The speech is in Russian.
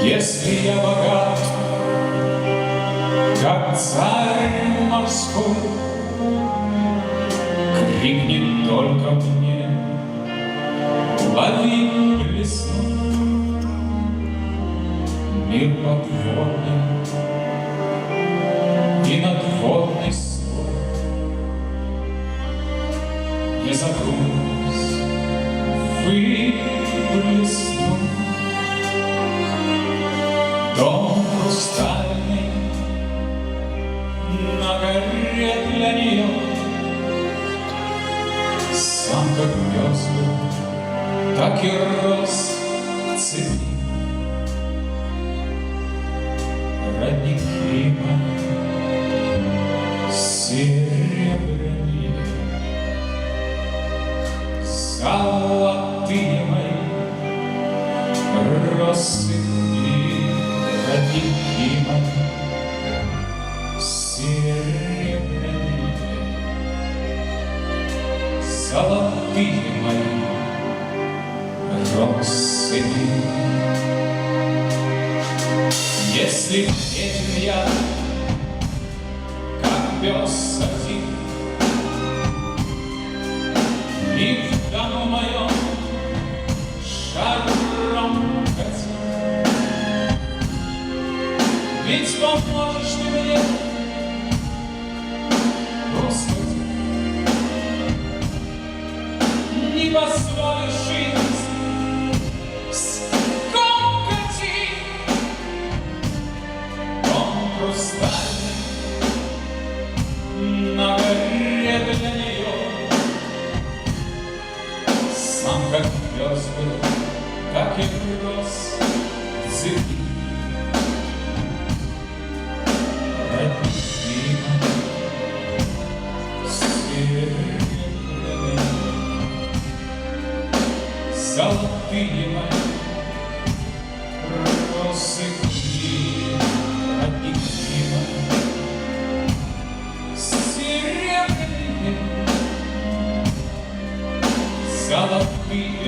Если я богат, как царь морской, крикнет только мне: лови блесну. Мир подводный и надводный свой, не задумываясь, выблесну. Дом хрустальный на горе для нее, сам как пес был, так и рос в цепи. Родники мои серебряные, золотые мои россыпи. Родники мои серебряные, золотые мои россыпи. Если встретен я, как пес один, и в дому моем шаром катит, ведь поможешь ты мне, Господи, не позволишь жизнь на горе для нее, сам как пес был, так и рос в цепи. Родники серебряные, золотые мои россыпи. Родники мои золотые